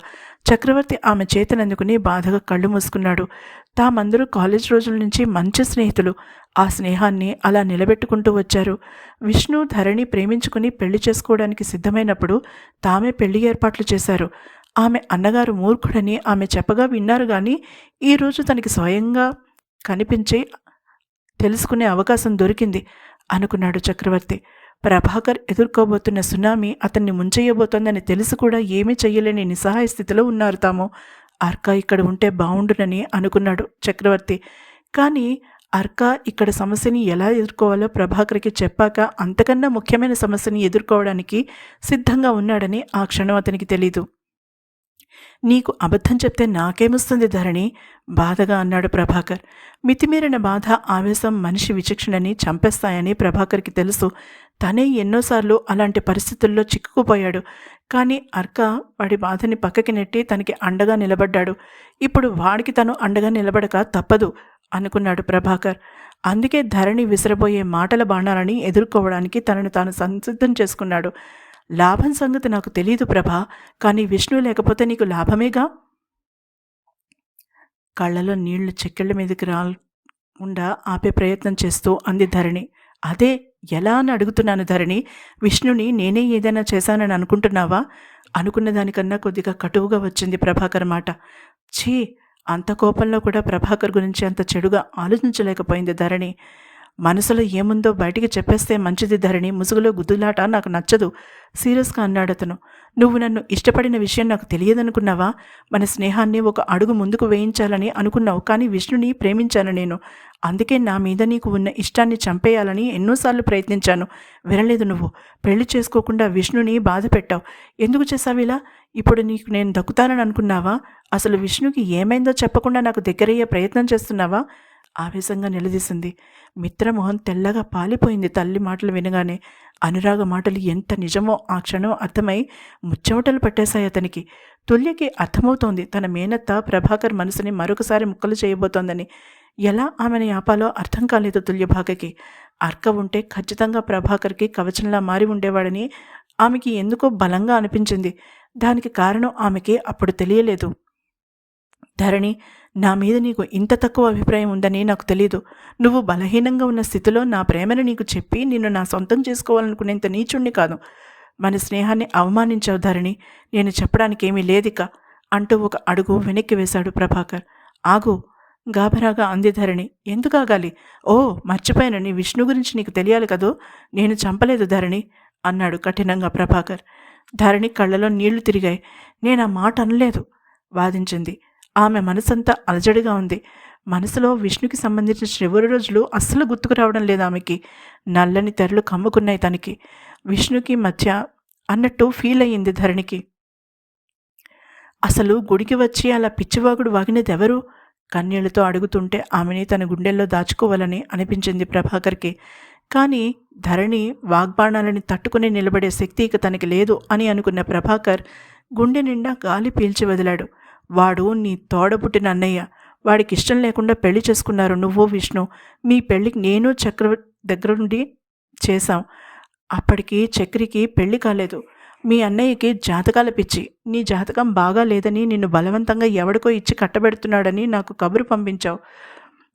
చక్రవర్తి ఆమె చేతనందుకుని బాధగా కళ్ళు మూసుకున్నాడు. తామందరూ కాలేజ్ రోజుల నుంచి మంచి స్నేహితులు. ఆ స్నేహాన్ని అలా నిలబెట్టుకుంటూ వచ్చారు. విష్ణు ధరణి ప్రేమించుకుని పెళ్లి చేసుకోవడానికి సిద్ధమైనప్పుడు తామే పెళ్లి ఏర్పాట్లు చేశారు. ఆమె అన్నగారు మూర్ఖుడని ఆమె చెప్పగా విన్నారు. కానీ ఈరోజు తనకి స్వయంగా కనిపించి తెలుసుకునే అవకాశం దొరికింది అనుకున్నాడు చక్రవర్తి. ప్రభాకర్ ఎదుర్కోబోతున్న సునామీ అతన్ని ముంచెయ్యబోతోందని తెలిసి కూడా ఏమీ చెయ్యలేని నిస్సహాయ స్థితిలో ఉన్నారు తాము. అర్క ఇక్కడ ఉంటే బావుండునని అనుకున్నాడు చక్రవర్తి. కానీ అర్క ఇక్కడ సమస్యని ఎలా ఎదుర్కోవాలో ప్రభాకర్కి చెప్పాక అంతకన్నా ముఖ్యమైన సమస్యని ఎదుర్కోవడానికి సిద్ధంగా ఉన్నాడని ఆ క్షణం అతనికి తెలీదు. నీకు అబద్ధం చెప్తే నాకేమొస్తుంది ధరణి, బాధగా అన్నాడు ప్రభాకర్. మితిమీరిన బాధ, ఆవేశం మనిషి విచక్షణని చంపేస్తాయని ప్రభాకర్కి తెలుసు. తనే ఎన్నోసార్లు అలాంటి పరిస్థితుల్లో చిక్కుకుపోయాడు. కానీ అర్క వాడి బాధని పక్కకి నెట్టి తనకి అండగా నిలబడ్డాడు. ఇప్పుడు వాడికి తను అండగా నిలబడక తప్పదు అనుకున్నాడు ప్రభాకర్. అందుకే ధరణి విసిరబోయే మాటల బాణాలని ఎదుర్కోవడానికి తనను తాను సంసిద్ధం చేసుకున్నాడు. లాభం సంగతి నాకు తెలీదు ప్రభా, కానీ విష్ణు లేకపోతే నీకు లాభమేగా. కళ్ళలో నీళ్లు చెక్కిళ్ళ మీదకి రాకుండా ఆపే ప్రయత్నం చేస్తూ అంది ధరణి. అదే ఎలా అని అడుగుతున్నాను ధరణి. విష్ణుని నేనే ఏదైనా చేశానని అనుకుంటున్నావా? అనుకున్న దానికన్నా కొద్దిగా కటువుగా వచ్చింది ప్రభాకర్ మాట. ఛీ, అంత కోపంలో కూడా ప్రభాకర్ గురించి అంత చెడుగా ఆలోచించలేకపోయింది ధరణి. మనసులో ఏముందో బయటికి చెప్పేస్తే మంచిది ధరణి, ముసుగులో గుద్దులాట నాకు నచ్చదు సీరియస్గా అన్నాడు అతను. నువ్వు నన్ను ఇష్టపడిన విషయం నాకు తెలియదనుకున్నావా? మన స్నేహాన్ని ఒక అడుగు ముందుకు వేయించాలని అనుకున్నావు. కానీ విష్ణుని ప్రేమించాను నేను. అందుకే నా మీద నీకు ఉన్న ఇష్టాన్ని చంపేయాలని ఎన్నోసార్లు ప్రయత్నించాను. వినలేదు నువ్వు. పెళ్లి చేసుకోకుండా విష్ణుని బాధ పెట్టావు. ఎందుకు చేసావు ఇలా? ఇప్పుడు నీకు నేను దక్కుతానని అనుకున్నావా? అసలు విష్ణుకి ఏమైందో చెప్పకుండా నాకు దగ్గరయ్యే ప్రయత్నం చేస్తున్నావా? ఆవేశంగా నిలదీసింది. మిత్రమోహన్ తెల్లగా పాలిపోయింది తల్లి మాటలు వినగానే. అనురాగ మాటలు ఎంత నిజమో ఆ క్షణం అర్థమై ముచ్చమటలు పట్టేశాయి అతనికి. తుల్యకి అర్థమవుతోంది తన మేనత్త ప్రభాకర్ మనసుని మరొకసారి ముక్కలు చేయబోతోందని. ఎలా ఆమెను ఆపాలో అర్థం కాలేదు తుల్యభాగకి. అర్క ఉంటే ఖచ్చితంగా ప్రభాకర్కి కవచంలా మారి ఉండేవాడని ఆమెకి ఎందుకో బలంగా అనిపించింది. దానికి కారణం ఆమెకి అప్పుడు తెలియలేదు. ధరణి, నా మీద నీకు ఇంత తక్కువ అభిప్రాయం ఉందని నాకు తెలీదు. నువ్వు బలహీనంగా ఉన్న స్థితిలో నా ప్రేమను నీకు చెప్పి నిన్ను నా సొంతం చేసుకోవాలనుకునేంత నీచుణ్ణి కాదు. మన స్నేహాన్ని అవమానించావు ధరణి. నేను చెప్పడానికి ఏమీ లేదిక అంటూ ఒక అడుగు వెనక్కి వేశాడు ప్రభాకర్. ఆగు, గాభరాగా అంది ధరణి. ఎందుకు ఆగాలి? ఓ మర్చిపోయాను, నీ విష్ణు గురించి నీకు తెలియాలి కదూ. నేను చంపలేదు ధరణి అన్నాడు కఠినంగా ప్రభాకర్. ధరణి కళ్ళలో నీళ్లు తిరిగాయి. నేను ఆ మాట అనలేదు వాదించింది. ఆమె మనసంతా అలజడిగా ఉంది. మనసులో విష్ణుకి సంబంధించిన చివరి రోజులు అస్సలు గుర్తుకు రావడం లేదు ఆమెకి. నల్లని తెరలు కమ్ముకున్నాయి తనకి. విష్ణుకి మధ్య అన్నట్టు ఫీల్ అయ్యింది ధరణికి. అసలు గుడికి వచ్చి అలా పిచ్చివాగుడు వాగినది ఎవరు? కన్నీళ్లతో అడుగుతుంటే ఆమెని తన గుండెల్లో దాచుకోవాలని అనిపించింది ప్రభాకర్కి. కానీ ధరణి వాగ్బాణాలని తట్టుకుని నిలబడే శక్తి ఇక తనకి లేదు అని అనుకున్న ప్రభాకర్ గుండె నిండా గాలి పీల్చి వదిలాడు. వాడు నీ తోడబుట్టిన అన్నయ్య. వాడికి ఇష్టం లేకుండా పెళ్లి చేసుకున్నారు నువ్వు విష్ణు. మీ పెళ్ళికి నేను చక్రవర్తి దగ్గర నుండి చేశాం. అప్పటికి చక్రికి పెళ్లి కాలేదు. మీ అన్నయ్యకి జాతకాల పిచ్చి. నీ జాతకం బాగా లేదని నిన్ను బలవంతంగా ఎవడికో ఇచ్చి కట్టబెడుతున్నాడని నాకు కబురు పంపించావు.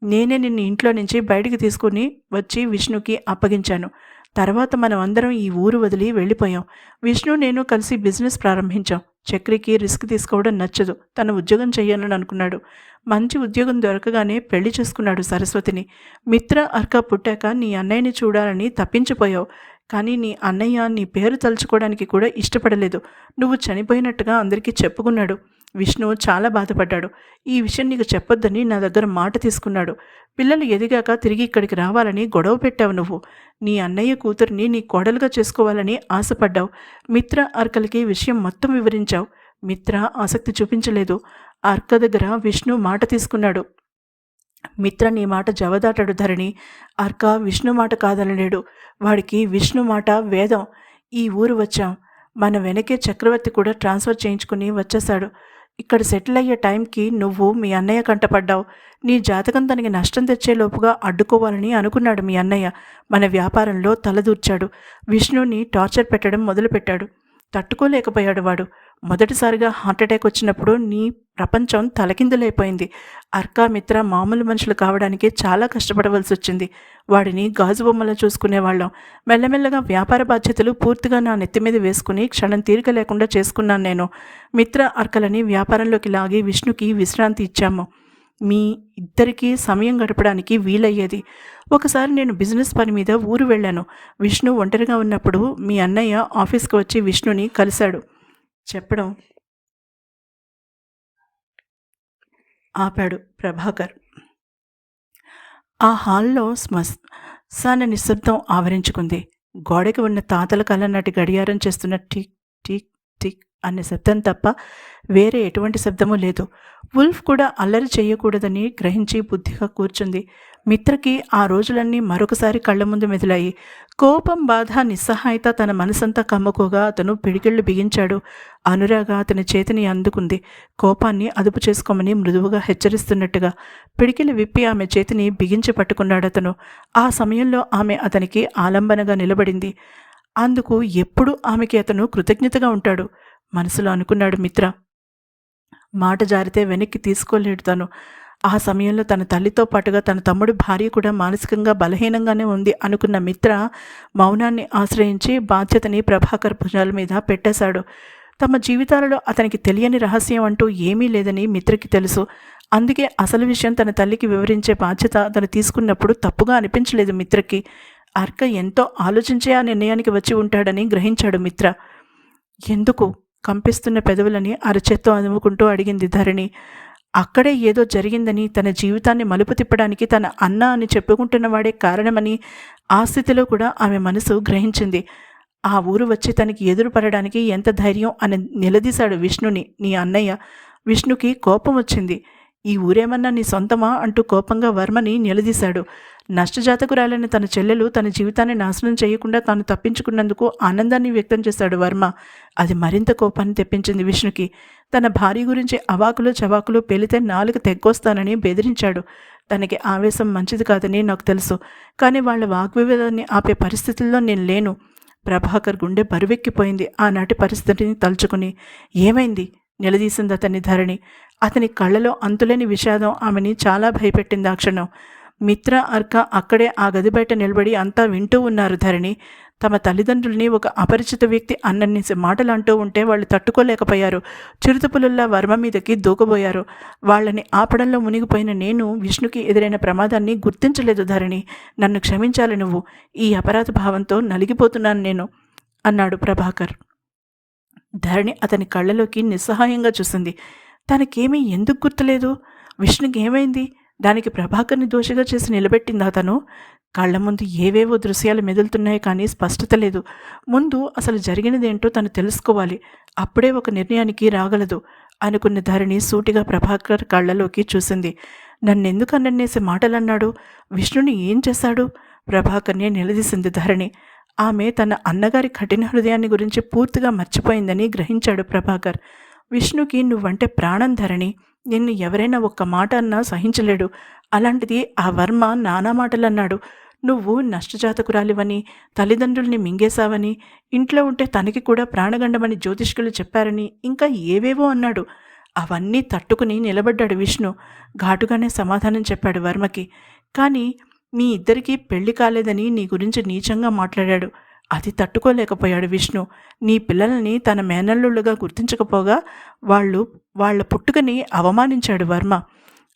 నేనే నిన్ను ఇంట్లో నుంచి బయటికి తీసుకుని వచ్చి విష్ణుకి అప్పగించాను. తర్వాత మనం అందరం ఈ ఊరు వదిలి వెళ్ళిపోయాం. విష్ణు నేను కలిసి బిజినెస్ ప్రారంభించాం. చక్రికి రిస్క్ తీసుకోవడం నచ్చదు. తన ఉద్యోగం చెయ్యాలని అనుకున్నాడు. మంచి ఉద్యోగం దొరకగానే పెళ్లి చేసుకున్నాడు సరస్వతిని. మిత్ర అర్క పుట్టాక నీ అన్నయ్యని చూడాలని తప్పించిపోయావు. కానీ నీ అన్నయ్య నీ పేరు తలుచుకోవడానికి కూడా ఇష్టపడలేదు. నువ్వు చనిపోయినట్టుగా అందరికీ చెప్పుకున్నాడు. విష్ణు చాలా బాధపడ్డాడు. ఈ విషయం నీకు చెప్పొద్దని నా దగ్గర మాట తీసుకున్నాడు. పిల్లలు ఎదిగాక తిరిగి ఇక్కడికి రావాలని గొడవ పెట్టావు నువ్వు. నీ అన్నయ్య కూతురిని నీ కోడలుగా చేసుకోవాలని ఆశపడ్డావు. మిత్ర అర్కలకి విషయం మొత్తం వివరించావు. మిత్ర ఆసక్తి చూపించలేదు. అర్క దగ్గర విష్ణు మాట తీసుకున్నాడు. మిత్ర నీ మాట జవదాటాడు ధరణి. అర్క విష్ణు మాట కాదనలేడు. వాడికి విష్ణు మాట వేదం. ఈ ఊరు వచ్చాం. మన వెనకే చక్రవర్తి కూడా ట్రాన్స్ఫర్ చేయించుకుని వచ్చేశాడు. ఇక్కడ సెటిల్ అయ్యే టైంకి నువ్వు మీ అన్నయ్య కంటపడ్డావు. నీ జాతకం తనకి నష్టం తెచ్చేలోపుగా అడ్డుకోవాలని అనుకున్నాడు మీ అన్నయ్య. మన వ్యాపారంలో తలదూర్చాడు. విష్ణుని టార్చర్ పెట్టడం మొదలుపెట్టాడు. తట్టుకోలేకపోయాడు వాడు. మొదటిసారిగా హార్ట్అటాక్ వచ్చినప్పుడు నీ ప్రపంచం తలకిందులైపోయింది. అర్కా మిత్ర మామూలు మనుషులు కావడానికి చాలా కష్టపడవలసి వచ్చింది. వాడిని గాజు బొమ్మలా చూసుకునేవాళ్ళం. మెల్లమెల్లగా వ్యాపార బాధ్యతలు పూర్తిగా నా నెత్తి మీద వేసుకుని క్షణం తీరిక లేకుండా చేసుకున్నాను నేను. మిత్ర అర్కలని వ్యాపారంలోకి లాగి విష్ణుకి విశ్రాంతి ఇచ్చాము. మీ ఇద్దరికీ సమయం గడపడానికి వీలయ్యేది. ఒకసారి నేను బిజినెస్ పని మీద ఊరు వెళ్ళాను. విష్ణు ఒంటరిగా ఉన్నప్పుడు మీ అన్నయ్య ఆఫీస్కి వచ్చి విష్ణుని కలిశాడు. చెప్పడం ఆపాడు ప్రభాకర్. ఆ హాల్లో శ్మశాన నిశ్శబ్దం ఆవరించుకుంది. గోడకి ఉన్న తాతల కాలం నాటి గడియారం చేస్తున్న టిక్ టిక్ టిక్ అనే శబ్దం తప్ప వేరే ఎటువంటి శబ్దమూ లేదు. వుల్ఫ్ కూడా అల్లరి చేయకూడదని గ్రహించి బుద్ధిగా కూర్చుంది. మిత్రకి ఆ రోజులన్నీ మరొకసారి కళ్ళ ముందు మెదిలాయి. కోపం, బాధ, నిస్సహాయత తన మనసంతా కమ్ముకోగా అతను పిడికిళ్ళు బిగించాడు. అనురాగ అతని చేతిని అందుకుంది. కోపాన్ని అదుపు చేసుకోమని మృదువుగా హెచ్చరిస్తున్నట్టుగా పిడికిలు విప్పి ఆమె చేతిని బిగించి పట్టుకున్నాడు అతను. ఆ సమయంలో ఆమె అతనికి ఆలంబనగా నిలబడింది. అందుకు ఎప్పుడూ ఆమెకి అతను కృతజ్ఞతగా ఉంటాడు మనసులో అనుకున్నాడు మిత్ర. మాట జారితే వెనక్కి తీసుకోలేడు తను. ఆ సమయంలో తన తల్లితో పాటుగా తన తమ్ముడు భార్య కూడా మానసికంగా బలహీనంగానే ఉంది అనుకున్న మిత్ర మౌనాన్ని ఆశ్రయించి బాధ్యతని ప్రభాకర్ భుజాల మీద పెట్టేశాడు. తమ జీవితాలలో అతనికి తెలియని రహస్యం అంటూ ఏమీ లేదని మిత్రకి తెలుసు. అందుకే అసలు విషయం తన తల్లికి వివరించే బాధ్యత అతను తీసుకున్నప్పుడు తప్పుగా అనిపించలేదు మిత్రకి. అర్క ఎంతో ఆలోచించే ఆ నిర్ణయానికి వచ్చి ఉంటాడని గ్రహించాడు మిత్ర. ఎందుకు? కంపిస్తున్న పెదవులని అరచేత్తో అందుకుంటూ అడిగింది ధరణి. అక్కడే ఏదో జరిగిందని, తన జీవితాన్ని మలుపు తిప్పడానికి తన అన్న అని చెప్పుకుంటున్నవాడే కారణమని ఆ స్థితిలో కూడా ఆమె మనసు గ్రహించింది. ఆ ఊరు వచ్చి తనకి ఎదురుపడడానికి ఎంత ధైర్యం అని నిలదీశాడు విష్ణుని నీ అన్నయ్య. విష్ణుకి కోపం వచ్చింది. ఈ ఊరేమన్నా నీ సొంతమా అంటూ కోపంగా వర్మని నిలదీశాడు. నష్టజాతకురాలైన తన చెల్లెలు తన జీవితాన్ని నాశనం చేయకుండా తాను తప్పించుకున్నందుకు ఆనందాన్ని వ్యక్తం చేశాడు వర్మ. అది మరింత కోపాన్ని తెప్పించింది విష్ణుకి. తన భార్య గురించి అవాకులు చవాకులు పేలితే నాలుగు తెగ్గొస్తానని బెదిరించాడు. తనకి ఆవేశం మంచిది కాదని నాకు తెలుసు. కానీ వాళ్ళ వాగ్వివాదాన్ని ఆపే పరిస్థితుల్లో నేను లేను. ప్రభాకర్ గుండె బరువెక్కిపోయింది ఆనాటి పరిస్థితిని తలుచుకుని. ఏమైంది? నిలదీసింది అతన్ని ధరణి. అతని కళ్ళలో అంతులేని విషాదం ఆమెని చాలా భయపెట్టింది ఆ క్షణం. మిత్ర అర్క అక్కడే ఆ గది బయట నిలబడి అంతా వింటూ ఉన్నారు ధరణి. తమ తల్లిదండ్రుల్ని ఒక అపరిచిత వ్యక్తి అన్నన్ని మాటలు అంటూ ఉంటే వాళ్ళు తట్టుకోలేకపోయారు. చిరుతపులుల్లా వర్మ మీదకి దూకబోయారు. వాళ్ళని ఆపడంలో మునిగిపోయిన నేను విష్ణుకి ఎదురైన ప్రమాదాన్ని గుర్తించలేదు ధరణి. నన్ను క్షమించాలి నువ్వు. ఈ అపరాధ భావంతో నలిగిపోతున్నాను నేను అన్నాడు ప్రభాకర్. ధరణి అతని కళ్ళలోకి నిస్సహాయంగా చూసింది. తనకేమీ ఎందుకు గుర్తులేదు? విష్ణుకి ఏమైంది? దానికి ప్రభాకర్ని దోషిగా చేసి నిలబెట్టిందా తను? కళ్ల ముందు ఏవేవో దృశ్యాలు మెదులుతున్నాయి కానీ స్పష్టత లేదు. ముందు అసలు జరిగినదేంటో తను తెలుసుకోవాలి. అప్పుడే ఒక నిర్ణయానికి రాగలదు అనుకున్న ధరణి సూటిగా ప్రభాకర్ కళ్ళలోకి చూసింది. నన్నెందుకు అన్ననేసి మాటలన్నాడు? విష్ణుని ఏం చేశాడు? ప్రభాకర్ని నిలదీసింది ధరణి. ఆమె తన అన్నగారి కఠిన హృదయాన్ని గురించి పూర్తిగా మర్చిపోయిందని గ్రహించాడు ప్రభాకర్. విష్ణుకి నువ్వంటే ప్రాణం ధరణి. నిన్ను ఎవరైనా ఒక్క మాట అన్నా సహించలేడు. అలాంటిది ఆ వర్మ నానా మాటలన్నాడు. నువ్వు నష్టజాతకురాలివని, తల్లిదండ్రుల్ని మింగేశావని, ఇంట్లో ఉంటే తనకి కూడా ప్రాణగండమని జ్యోతిష్కులు చెప్పారని, ఇంకా ఏవేవో అన్నాడు. అవన్నీ తట్టుకుని నిలబడ్డాడు విష్ణు. ఘాటుగానే సమాధానం చెప్పాడు వర్మకి. కానీ మీ ఇద్దరికీ పెళ్లి కాలేదని నీ గురించి నీచంగా మాట్లాడాడు. అది తట్టుకోలేకపోయాడు విష్ణు. నీ పిల్లల్ని తన మేనల్లుళ్ళుగా గుర్తించకపోగా వాళ్ళ పుట్టుకని అవమానించాడు వర్మ.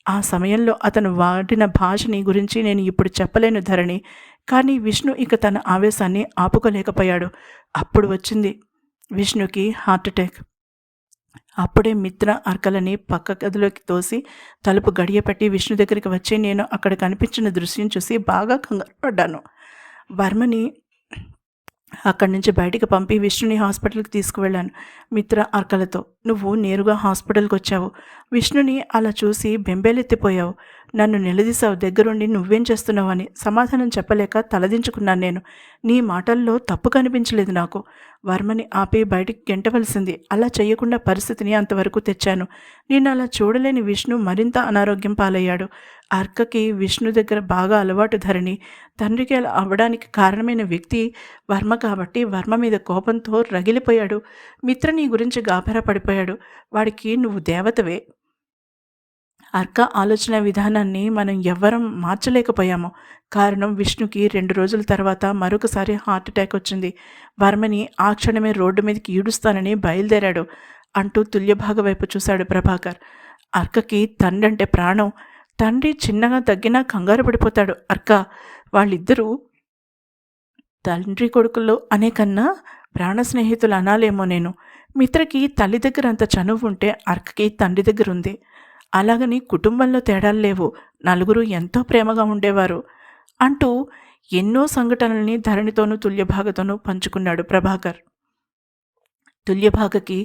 ఆ సమయంలో అతను వాడిన భాషని గురించి నేను ఇప్పుడు చెప్పలేను ధరణి. కానీ విష్ణు ఇక తన ఆవేశాన్ని ఆపుకోలేకపోయాడు. అప్పుడు వచ్చింది విష్ణుకి హార్ట్అటాక్. అప్పుడే మిత్ర అర్కలని పక్క గదిలోకి తోసి తలుపు గడియపెట్టి విష్ణు దగ్గరికి వచ్చి నేను అక్కడ కనిపించిన దృశ్యం చూసి బాగా కంగారు పడ్డాను. వర్మని అక్కడి నుంచి బయటికి పంపి విష్ణుని హాస్పిటల్కి తీసుకువెళ్ళాను మిత్ర అర్కలతో. నువ్వు నేరుగా హాస్పిటల్కి వచ్చావు. విష్ణుని అలా చూసి బెంబేలెత్తిపోయావు. నన్ను నిలదీశావు. దగ్గరుండి నువ్వేం చేస్తున్నావు అని సమాధానం చెప్పలేక తలదించుకున్నాను నేను. నీ మాటల్లో తప్పు కనిపించలేదు నాకు. వర్మని ఆపి బయటికి గెంటవలసింది. అలా చేయకుండా పరిస్థితిని అంతవరకు తెచ్చాను. నేను అలా చూడలేని విష్ణు మరింత అనారోగ్యం పాలయ్యాడు. అర్కకి విష్ణు దగ్గర బాగా అలవాటు ధరణి. తండ్రికి అలా అవ్వడానికి కారణమైన వ్యక్తి వర్మ కాబట్టి వర్మ మీద కోపంతో రగిలిపోయాడు. మిత్ర నీ గురించి గాభరా పడిపోయాడు. వాడికి నువ్వు దేవతవే. అర్క ఆలోచన విధానాన్ని మనం ఎవ్వరం మార్చలేకపోయాము. కారణం విష్ణుకి 2 రోజుల తర్వాత మరొకసారి హార్ట్అటాక్ వచ్చింది. వర్మని ఆ క్షణమే రోడ్డు మీదకి ఈడుస్తానని బయలుదేరాడు అంటూ తుల్యభాగ వైపు చూశాడు ప్రభాకర్. అర్కకి తండ్రి అంటే ప్రాణం. తండ్రి చిన్నగా తగ్గినా కంగారు పడిపోతాడు అర్క. వాళ్ళిద్దరూ తండ్రి కొడుకులు అనే కన్నా ప్రాణ స్నేహితులు అనాలేమో నేను. మిత్రకి తల్లి దగ్గర అంత చనువు ఉంటే అర్కకి తండ్రి దగ్గర ఉంది. అలాగని కుటుంబంలో తేడాలు లేవు. నలుగురు ఎంతో ప్రేమగా ఉండేవారు అంటూ ఎన్నో సంఘటనల్ని ధరణితోనూ తుల్యభాగతోనూ పంచుకున్నాడు ప్రభాకర్. తుల్యభాగకి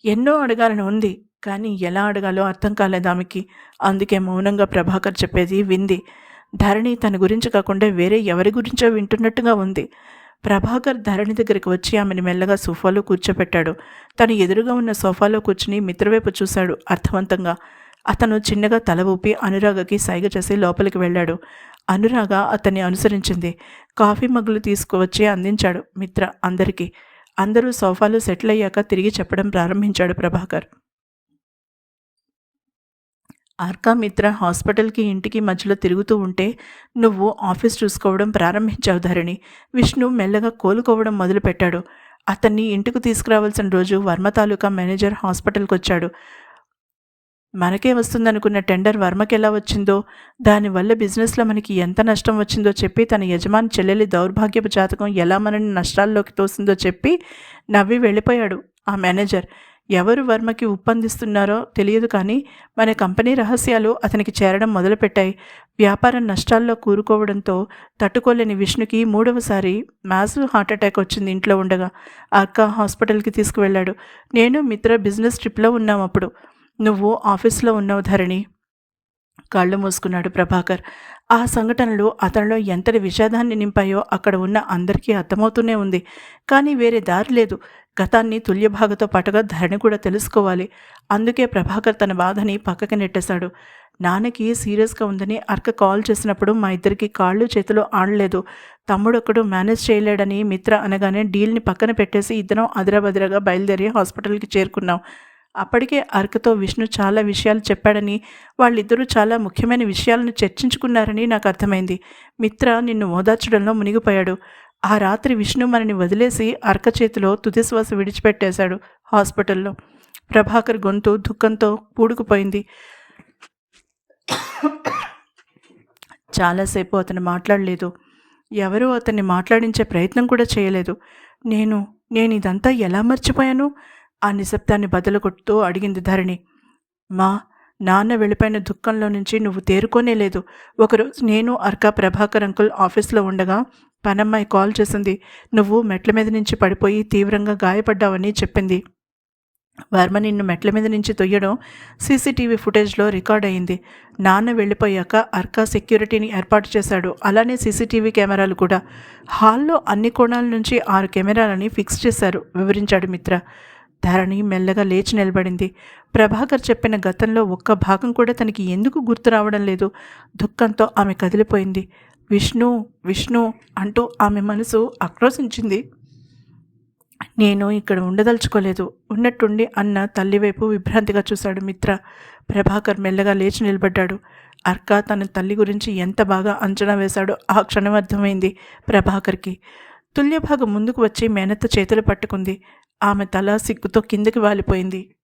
ఎన్నో అడగాలని ఉంది, కానీ ఎలా అడగాలో అర్థం కాలేదు ఆమెకి. అందుకే మౌనంగా ప్రభాకర్ చెప్పేది వింది. ధరణి తన గురించి కాకుండా వేరే ఎవరి గురించో వింటున్నట్టుగా ఉంది. ప్రభాకర్ ధరణి దగ్గరికి వచ్చి ఆమెను మెల్లగా సోఫాలో కూర్చోపెట్టాడు. తను ఎదురుగా ఉన్న సోఫాలో కూర్చుని మిత్రవైపు చూశాడు అర్థవంతంగా. అతను చిన్నగా తల ఊపి అనురాగకి సైగ చేసి లోపలికి వెళ్ళాడు. అనురాగ అతన్ని అనుసరించింది. కాఫీ మగ్గులు తీసుకువచ్చి అందించాడు మిత్ర అందరికీ. అందరూ సోఫాలో సెటిల్ అయ్యాక తిరిగి చెప్పడం ప్రారంభించాడు ప్రభాకర్. అర్క మిత్ర హాస్పిటల్కి ఇంటికి మధ్యలో తిరుగుతూ ఉంటే నువ్వు ఆఫీస్ చూసుకోవడం ప్రారంభించావు ధరణి. విష్ణు మెల్లగా కోలుకోవడం మొదలుపెట్టాడు. అతన్ని ఇంటికి తీసుకురావాల్సిన రోజు వర్మ తాలూకా మేనేజర్ హాస్పిటల్కి వచ్చాడు. మనకే వస్తుందనుకున్న టెండర్ వర్మకి ఎలా వచ్చిందో, దానివల్ల బిజినెస్లో మనకి ఎంత నష్టం వచ్చిందో చెప్పి, తన యజమాని చెల్లెలి దౌర్భాగ్యపు జాతకం ఎలా మనని నష్టాల్లోకి తోసిందో చెప్పి నవ్వి వెళ్ళిపోయాడు ఆ మేనేజర్. ఎవరు వర్మకి ఉప్పందిస్తున్నారో తెలియదు, కానీ మన కంపెనీ రహస్యాలు అతనికి చేరడం మొదలుపెట్టాయి. వ్యాపారం నష్టాల్లో కూరుకోవడంతో తట్టుకోలేని విష్ణుకి 3వసారి మ్యాసివ్ హార్ట్అటాక్ వచ్చింది ఇంట్లో ఉండగా. అక్క హాస్పిటల్కి తీసుకువెళ్ళాడు. నేను మిత్ర బిజినెస్ ట్రిప్లో ఉన్నాం. అప్పుడు నువ్వు ఆఫీస్లో ఉన్నావు ధరణి. కళ్ళు మూసుకున్నాడు ప్రభాకర్. ఆ సంఘటనలు అతనిలో ఎంతటి విషాదాన్ని నింపాయో అక్కడ ఉన్న అందరికీ అర్థమవుతూనే ఉంది. కానీ వేరే దారి లేదు. గతాన్ని తుల్యభాగతో పాటుగా ధరణి కూడా తెలుసుకోవాలి. అందుకే ప్రభాకర్ తన బాధని పక్కకి నెట్టేశాడు. నాన్నకి సీరియస్గా ఉందని అర్క కాల్ చేసినప్పుడు మా ఇద్దరికి కాళ్ళు చేతులు ఆడలేదు. తమ్ముడొక్కడు మేనేజ్ చేయలేడని మిత్ర అనగానే డీల్ని పక్కన పెట్టేసి ఇద్దరం అదరబదిరగా బయలుదేరి హాస్పిటల్కి చేరుకున్నాం. అప్పటికే అర్కతో విష్ణు చాలా విషయాలు చెప్పాడని, వాళ్ళిద్దరూ చాలా ముఖ్యమైన విషయాలను చర్చించుకున్నారని నాకు అర్థమైంది. మిత్ర నిన్ను ఓదార్చడంలో మునిగిపోయాడు. ఆ రాత్రి విష్ణు మనని వదిలేసి అర్క చేతిలో తుదిశ్వాస విడిచిపెట్టేశాడు హాస్పిటల్లో. ప్రభాకర్ గొంతు దుఃఖంతో పూడుకుపోయింది. చాలాసేపు అతను మాట్లాడలేదు. ఎవరూ అతన్ని మాట్లాడించే ప్రయత్నం కూడా చేయలేదు. నేను ఇదంతా ఎలా మర్చిపోయాను? ఆ నిశ్శబ్దాన్ని బదలుకొడుతూ అడిగింది ధరణి. మా నాన్న వెళ్ళిపోయిన దుఃఖంలో నుంచి నువ్వు తేరుకోనే లేదు. ఒకరోజు నేను అర్క ప్రభాకర్ అంకుల్ ఆఫీస్లో ఉండగా పనమ్మాయి కాల్ చేసింది. నువ్వు మెట్ల మీద నుంచి పడిపోయి తీవ్రంగా గాయపడ్డావని చెప్పింది. వర్మ నిన్ను మెట్ల మీద నుంచి తొయ్యడం సీసీటీవీ ఫుటేజ్లో రికార్డ్ అయింది. నాన్న వెళ్ళిపోయాక అర్క సెక్యూరిటీని ఏర్పాటు చేశాడు. అలానే సీసీటీవీ కెమెరాలు కూడా. హాల్లో అన్ని కోణాల నుంచి 6 కెమెరాలని ఫిక్స్ చేశారు, వివరించాడు మిత్ర. ధరణి మెల్లగా లేచి నిలబడింది. ప్రభాకర్ చెప్పిన గతంలో ఒక్క భాగం కూడా తనకి ఎందుకు గుర్తు రావడం లేదు. దుఃఖంతో ఆమె కదిలిపోయింది. విష్ణు విష్ణు అంటూ ఆమె మనసు ఆక్రోశించింది. నేను ఇక్కడ ఉండదలుచుకోలేదు. ఉన్నట్టుండి అన్న తల్లివైపు విభ్రాంతిగా చూశాడు మిత్ర. ప్రభాకర్ మెల్లగా లేచి నిలబడ్డాడు. అర్క తన తల్లి గురించి ఎంత బాగా అంచనా వేశాడో ఆ క్షణం అర్థమైంది ప్రభాకర్కి. తుల్యభాగం ముందుకు వచ్చి మేనత్త చేతులు పట్టుకుంది. ఆమె తల సిగ్గుతో కిందకి వాలిపోయింది.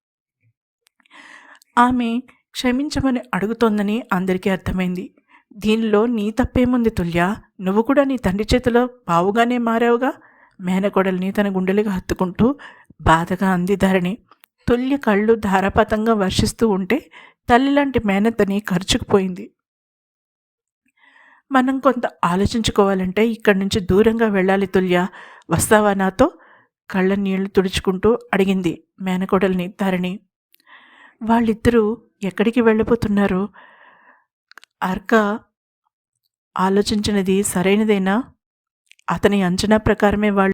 ఆమె క్షమించమని అడుగుతోందని అందరికీ అర్థమైంది. దీనిలో నీ తప్పేముంది తుల్య? నువ్వు కూడా నీ తండ్రి చేతిలో బావుగానే మారావుగా. మేనకోడల్ని తన గుండెలుగా హత్తుకుంటూ బాధగా అంది ధరణి. తుల్య కళ్ళు ధారాపాతంగా వర్షిస్తూ ఉంటే తల్లిలాంటి మేనత్తని ఖర్చుకుపోయింది. మనం కొంత ఆలోచించుకోవాలంటే ఇక్కడి నుంచి దూరంగా వెళ్ళాలి తుల్య. వస్తావా నాతో? కళ్ళ నీళ్లు తుడుచుకుంటూ అడిగింది మేనకోడల్ని ధరణి. వాళ్ళిద్దరూ ఎక్కడికి వెళ్ళిపోతున్నారు? అర్క ఆలోచించినది సరైనదేనా? అతని అంచనా ప్రకారమే వాళ్ళు